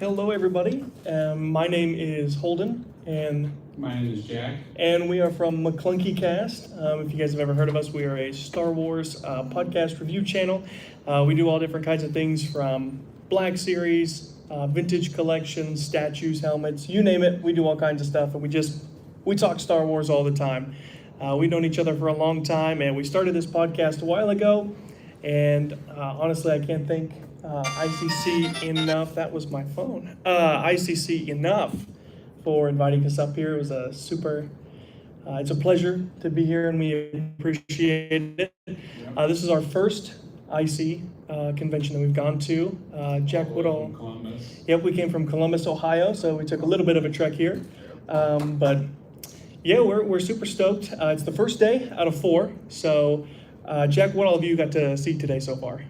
Hello, everybody. My name is Holden, and My name is Jack. we are from Maclunkey Cast. If you guys have ever heard of us, we are a Star Wars podcast review channel. We do all different kinds of things from Black Series, vintage collections, statues, helmets, you name it. We do all kinds of stuff, and we talk Star Wars all the time. We've known each other for a long time, and we started this podcast a while ago. And honestly, I can't thank ICC enough. That was my phone. ICC enough for inviting us up here. It was it's a pleasure to be here, and we appreciate it. This is our first IC convention that we've gone to. Jack Woodall. From Columbus. Yep, we came from Columbus, Ohio, so we took a little bit of a trek here. But yeah, we're super stoked. It's the first day out of 4. So, Jack, what all of you got to see today so far?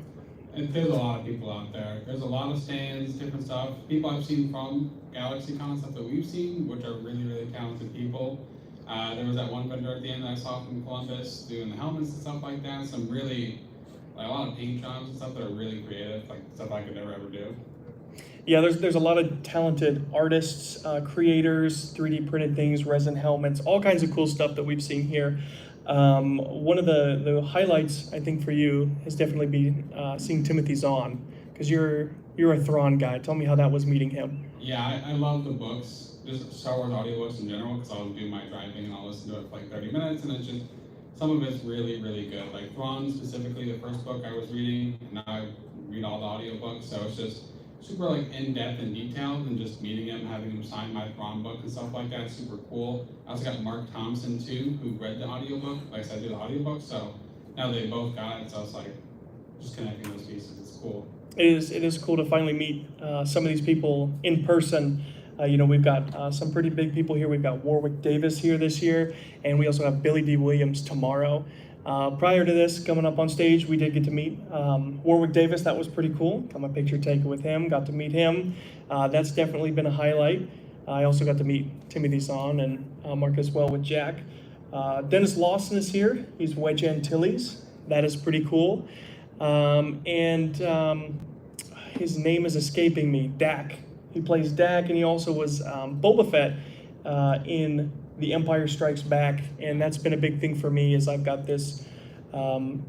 There's a lot of people out there. There's a lot of stands, different stuff. People I've seen from GalaxyCon, stuff that we've seen, which are really, really talented people. There was that one vendor at the end that I saw from Columbus doing the helmets and stuff like that. Some really, a lot of paint jobs and stuff that are really creative, like stuff I could never ever do. Yeah, there's a lot of talented artists, creators, 3D printed things, resin helmets, all kinds of cool stuff that we've seen here. One of the highlights, I think, for you has definitely been seeing Timothy Zahn, because you're a Thrawn guy. Tell me how that was meeting him. Yeah, I love the books, just Star Wars audiobooks in general, because I'll do my driving and I'll listen to it for like 30 minutes, and it's just, some of it's really, really good. Like Thrawn specifically, the first book I was reading, and now I read all the audiobooks, so it's just super like in-depth and detailed, and just meeting him, having him sign my Thrawn book and stuff like that, super cool. I also got Mark Thompson too, who read the audiobook, like I said, I do the audiobook, so now they both got it, so it's like, just connecting those pieces, it's cool. It is cool to finally meet some of these people in person. We've got some pretty big people here. We've got Warwick Davis here this year, and we also have Billy D. Williams tomorrow. Prior to this, coming up on stage, we did get to meet Warwick Davis. That was pretty cool. Got my picture taken with him, got to meet him. That's definitely been a highlight. I also got to meet Timothy Zahn and Mark as well with Jack. Dennis Lawson is here. He's Wedge Antilles. That is pretty cool. His name is escaping me, Dak. He plays Dak, and he also was Boba Fett in The Empire Strikes Back, and that's been a big thing for me, is I've got this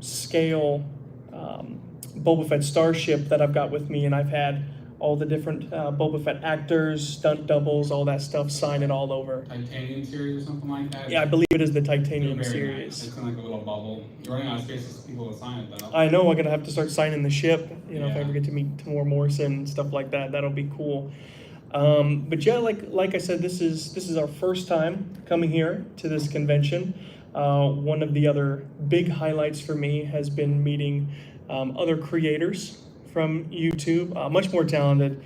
scale Boba Fett starship that I've got with me, and I've had all the different Boba Fett actors, stunt doubles, all that stuff, sign it all over. Titanium series or something like that? Yeah, I believe it is the Titanium series. Nice. It's kind of like a little bubble. You're running out of spaces for people to sign it, though. I know, I'm going to have to start signing the ship, if I Yeah. ever get to meet Tamora Morrison and stuff like that. That'll be cool. But yeah, like I said, this is our first time coming here to this convention. One of the other big highlights for me has been meeting other creators from YouTube, much more talented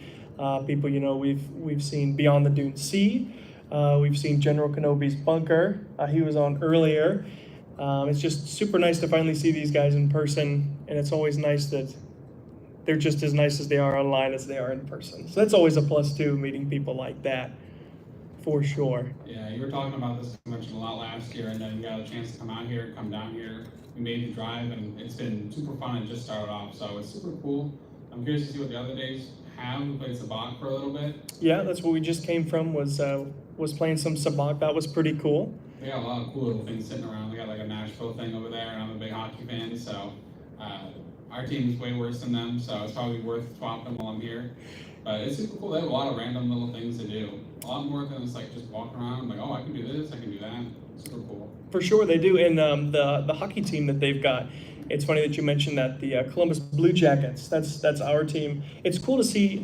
people. We've seen Beyond the Dune Sea. We've seen General Kenobi's bunker. He was on earlier. It's just super nice to finally see these guys in person, and it's always nice that they're just as nice as they are online as they are in person. So that's always a plus too, meeting people like that, for sure. Yeah, you were talking about this convention a lot last year, and then you got a chance to come down here. We made the drive, and it's been super fun. It just started off, so it's super cool. I'm curious to see what the other days have. We played Sabacc for a little bit. Yeah, that's what we just came from, was playing some Sabacc. That was pretty cool. They got a lot of cool little things sitting around. They got like a Nashville thing over there, and I'm a big hockey fan, so our team is way worse than them, so it's probably worth swapping while I'm here. But it's super cool. They have a lot of random little things to do. A lot more than it's like just walking around, like, oh, I can do this, I can do that. Super cool. For sure, they do. And the hockey team that they've got, it's funny that you mentioned that, the Columbus Blue Jackets, that's our team. It's cool to see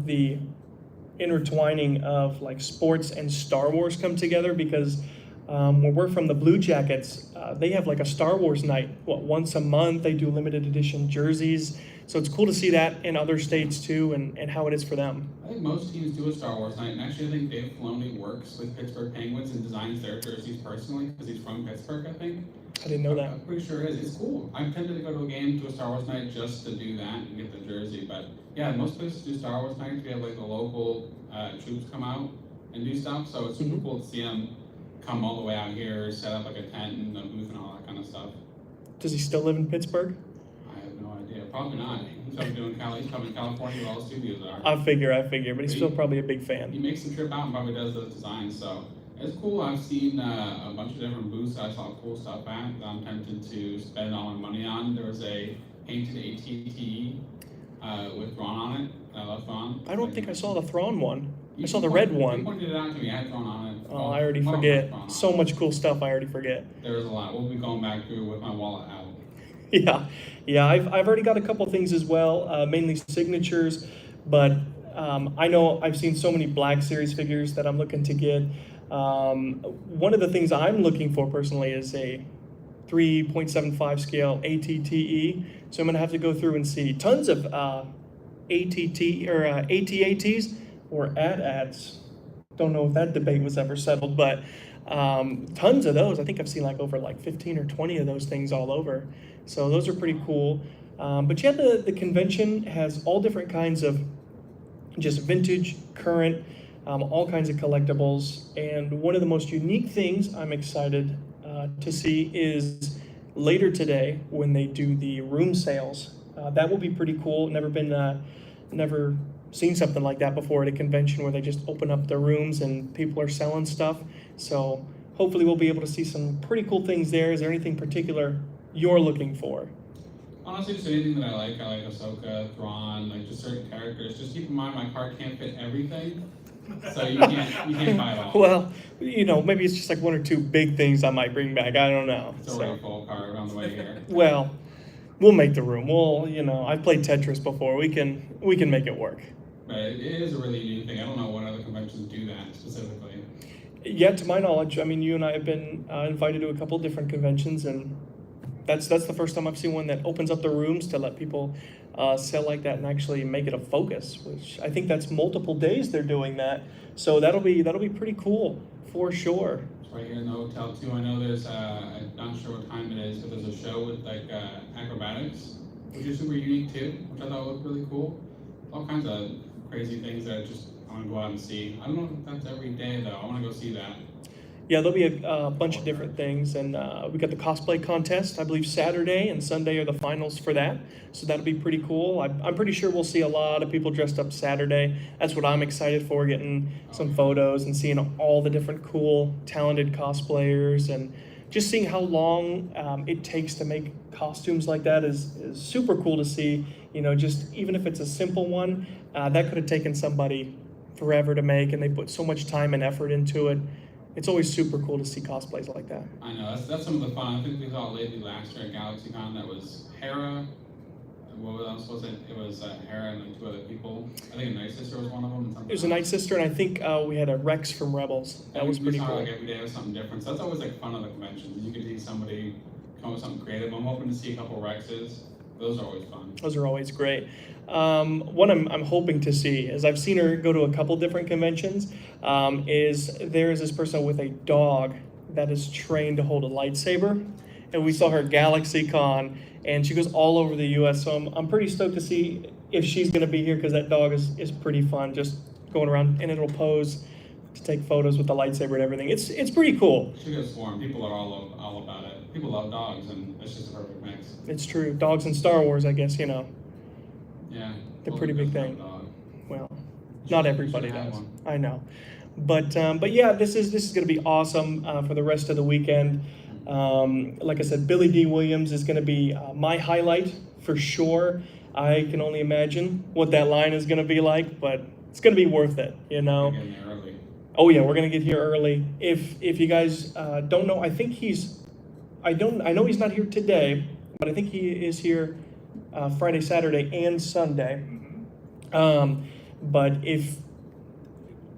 the intertwining of like sports and Star Wars come together, because when we're from the Blue Jackets, they have like a Star Wars night, once a month. They do limited edition jerseys. So it's cool to see that in other states too, and how it is for them. I think most teams do a Star Wars night, and actually I think Dave Filoni works with Pittsburgh Penguins and designs their jerseys personally, because he's from Pittsburgh, I think. I didn't know that. I'm pretty sure it is. It's cool. I'm tempted to go to a game, to a Star Wars night, just to do that and get the jersey. But yeah, most places do Star Wars nights. We have like the local troops come out and do stuff, so it's super cool to see them come all the way out here, set up like a tent and a booth and all that kind of stuff. Does he still live in Pittsburgh? I have no idea. Probably not. He's probably doing he's coming to California where all the studios are. I figure, but he's still probably a big fan. He makes the trip out and probably does those designs, so it's cool. I've seen a bunch of different booths I saw cool stuff at that I'm tempted to spend all my money on. There was a painted ATTE with Thrawn on it. I love Thrawn. I don't think I saw the Thrawn one. I saw the red one. You pointed it out to me. I had Thrawn on it. Oh, I already forget. So much cool stuff I already forget. There's a lot. We'll be going back through with my wallet out. Yeah. I've already got a couple things as well, mainly signatures, but I know I've seen so many Black Series figures that I'm looking to get. One of the things I'm looking for personally is a 3.75 scale ATTE. So I'm going to have to go through and see tons of ATT or ATATs or AT-ATs. Don't know if that debate was ever settled, but tons of those. I think I've seen like over like 15 or 20 of those things all over. So those are pretty cool. But yeah, the convention has all different kinds of just vintage, current, all kinds of collectibles. And one of the most unique things I'm excited to see is later today when they do the room sales. That will be pretty cool. Never seen something like that before at a convention where they just open up the rooms and people are selling stuff. So hopefully we'll be able to see some pretty cool things there. Is there anything particular you're looking for? Honestly, just anything that I like Ahsoka, Thrawn, like just certain characters. Just keep in mind my cart can't fit everything, so you can't buy it all. Well, maybe it's just like one or two big things I might bring back. I don't know. It's already full cart on the way here. Well, we'll make the room. I've played Tetris before. We can make it work. But it is a really unique thing. I don't know what other conventions do that specifically. Yeah, to my knowledge, I mean, you and I have been invited to a couple different conventions, and that's the first time I've seen one that opens up the rooms to let people sell like that and actually make it a focus. Which I think that's multiple days they're doing that, so that'll be pretty cool for sure. It's right here in the hotel too. I know there's I'm not sure what time it is, but there's a show with like acrobatics, which is super unique too, which I thought looked really cool. All kinds of crazy things that I want to go out and see. I don't know if that's every day though. I want to go see that. Yeah, there'll be a bunch of different things, and we got the cosplay contest. I believe Saturday and Sunday are the finals for that, so that'll be pretty cool. I'm pretty sure we'll see a lot of people dressed up Saturday. That's what I'm excited for, getting some photos and seeing all the different cool, talented cosplayers, and just seeing how long it takes to make costumes like that is super cool to see. Just even if it's a simple one, that could have taken somebody forever to make, and they put so much time and effort into it. It's always super cool to see cosplays like that. I know, that's some of the fun. I think we saw a lady last year at GalaxyCon that was Hera. What else was it? It was Hera and like two other people. I think a Night Sister was one of them. It was a Night Sister, and I think we had a Rex from Rebels. That was pretty cool. Like every day was something different. So that's always like fun at the conventions. You can see somebody come up with something creative. I'm hoping to see a couple Rexes. Those are always fun. Those are always great. What I'm hoping to see, as I've seen her go to a couple different conventions, is there is this person with a dog that is trained to hold a lightsaber. And we saw her at GalaxyCon, and she goes all over the U.S. So I'm pretty stoked to see if she's going to be here, because that dog is pretty fun, just going around in a little pose to take photos with the lightsaber and everything. It's pretty cool. She goes swarm. People are all about it. People love dogs, and it's just a perfect mix. It's true. Dogs in Star Wars, I guess, Yeah. they're a pretty big thing. Well, not everybody does. I know. But yeah, this is going to be awesome for the rest of the weekend. Like I said, Billy D. Williams is going to be my highlight for sure. I can only imagine what that line is going to be like, but it's going to be worth it, We're getting there early. Oh yeah, we're going to get here early. If you guys don't know, I know he's not here today, but I think he is here Friday, Saturday, and Sunday. But if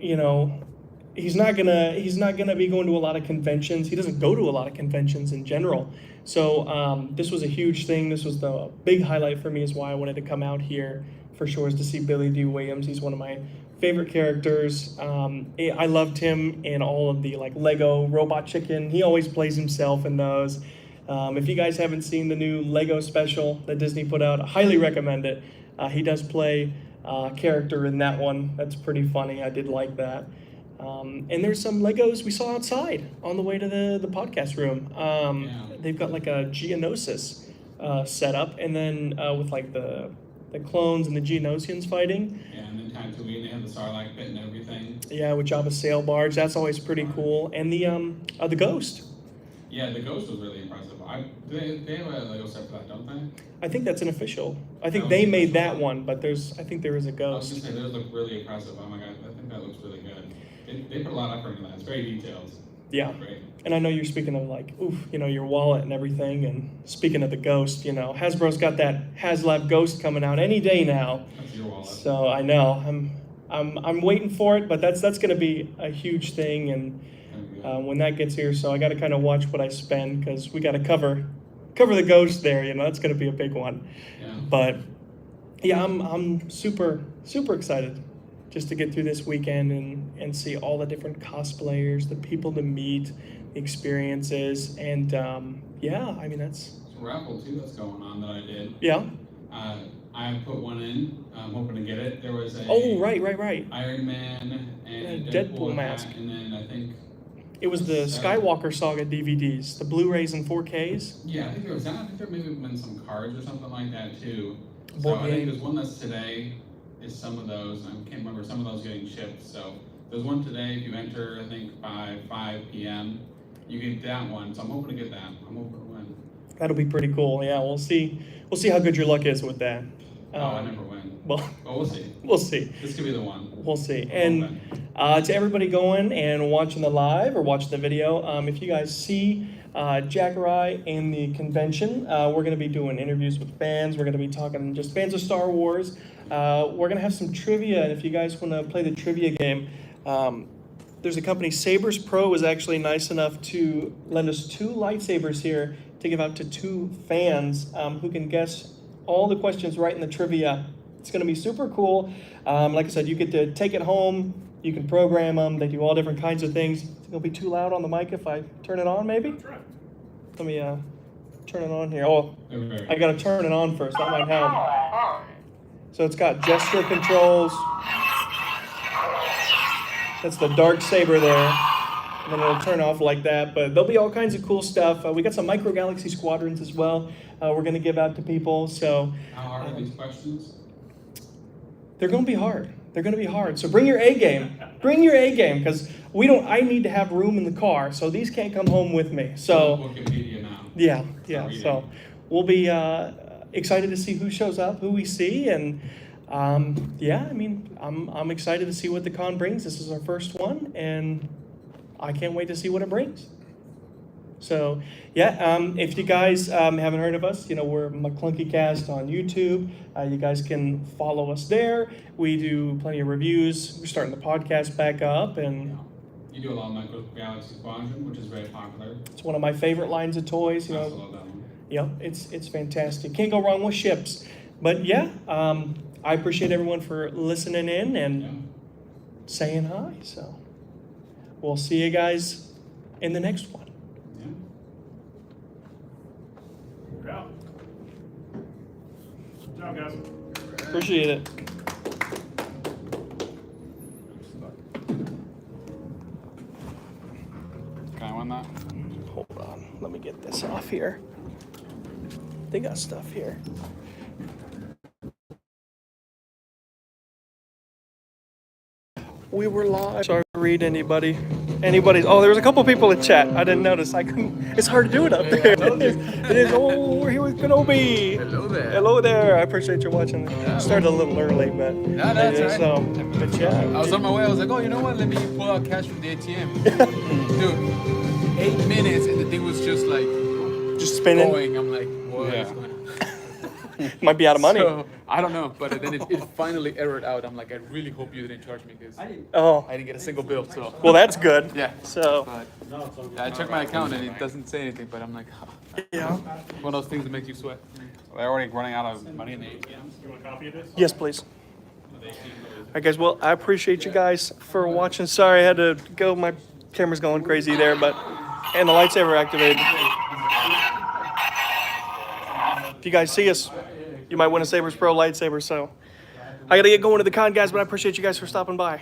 he's not gonna be going to a lot of conventions. He doesn't go to a lot of conventions in general. So this was a huge thing. This was the big highlight for me, is why I wanted to come out here for sure, is to see Billy D. Williams. He's one of my favorite characters. I loved him in all of the Lego Robot Chicken. He always plays himself in those. If you guys haven't seen the new Lego special that Disney put out, I highly recommend it. He does play a character in that one. That's pretty funny. I did like that. And there's some Legos we saw outside on the way to the podcast room. They've got like a Geonosis setup, and then with like the clones and the Geonosians fighting. Yeah, and then Tatooine, they had the Sarlacc pit and everything. Yeah, with Jabba's sail barge, that's always pretty cool. And the Ghost. Yeah, the Ghost was really impressive. They have a Lego set for that, don't they? I think that's an official. I think That was they an made official that one, but I think there is a I was Ghost. gonna say, those look really impressive. Oh my god, I think that looks really good. They put a lot of effort into that. It's very detailed. Yeah. Great. And I know you're speaking of like, your wallet and everything. And speaking of the Ghost, Hasbro's got that HasLab Ghost coming out any day now. That's your wallet. So I know I'm waiting for it, but that's going to be a huge thing. And when that gets here, so I got to kind of watch what I spend because we got to cover the Ghost there. That's going to be a big one. Yeah. But yeah, I'm super excited just to get through this weekend and see all the different cosplayers, the people to meet, the experiences, and I mean that's. There's a raffle too that's going on that I did. Yeah. I put one in. I'm hoping to get it. There was a. Oh right. Iron Man and Deadpool hat, mask. and then I think. It was the Skywalker Saga DVDs, the Blu-rays and 4Ks. Yeah, I think there was that. I think there may have been some cards or something like that too. Board So I think game. there's one that's today. Is some of those. I can't remember. Some of those getting shipped. So there's one today. If you enter, I think by 5 p.m. you get that one. So I'm hoping to get that. I'm hoping to win. That'll be pretty cool. Yeah, we'll see. We'll see how good your luck is with that. I never win. Well, But we'll see. we'll see. This could be the one. We'll see. And to everybody going and watching the live or watching the video, if you guys see Jack or I in the convention, we're going to be doing interviews with fans. We're going to be talking just fans of Star Wars. We're going to have some trivia, and if you guys want to play the trivia game, there's a company, Sabers Pro, is actually nice enough to lend us 2 lightsabers here to give out to 2 fans who can guess all the questions right in the trivia. It's going to be super cool. Like I said, you get to take it home. You can program them. They do all different kinds of things. It's going to be too loud on the mic if I turn it on, maybe? Let me turn it on here. Oh, I got to turn it on first. That might help. So it's got gesture controls. That's the dark saber there. And then it'll turn off like that. But there'll be all kinds of cool stuff. We got some micro galaxy squadrons as well. We're going to give out to people. So how hard are these questions? They're going to be hard. They're going to be hard. So bring your A game. Bring your A game because I need to have room in the car. So these can't come home with me. So Wikipedia now. Yeah. So we'll be excited to see who shows up, who we see, and I mean, I'm excited to see what the con brings. This is our first one, and I can't wait to see what it brings. So, if you guys haven't heard of us, we're Maclunkey Cast on YouTube. You guys can follow us there. We do plenty of reviews. We're starting the podcast back up, and you do a lot of Micro Galaxy Squadron, which is very popular. It's one of my favorite lines of toys. I also love that one. Yeah, it's fantastic. Can't go wrong with ships. But I appreciate everyone for listening in and saying hi. So we'll see you guys in the next one. Yeah. Good job, guys. Appreciate it. Can I win that? Hold on. Let me get this off here. They got stuff here. We were live. Sorry to read anybody's. Oh, there was a couple people in chat. I didn't notice. I couldn't. It's hard to do it up there. It is. Oh, we're here with Kenobi. Hello there. Hello there. I appreciate you watching. Started a little early, but No, that's it is, all right. but yeah. I was on my way. I was like, oh, you know what? Let me pull out cash from the ATM. Dude, 8 minutes and the thing was just like Just spinning. going. I'm like, what is going on? Might be out of money. So, I don't know, but then it finally errored out. I'm like, I really hope you didn't charge me because I Oh, didn't get a single bill. So well, that's good. yeah. So But I checked my account and it doesn't say anything. But I'm like, yeah. one of those things that make you sweat. They're already running out of money in the ATMs. You want a copy of this? Yes, please. All right, guys. Well, I appreciate you guys for watching. Sorry, I had to go. My camera's going crazy there, and the lightsaber activated. If you guys see us, you might win a Sabers Pro lightsaber. So I got to get going to the con, guys, but I appreciate you guys for stopping by.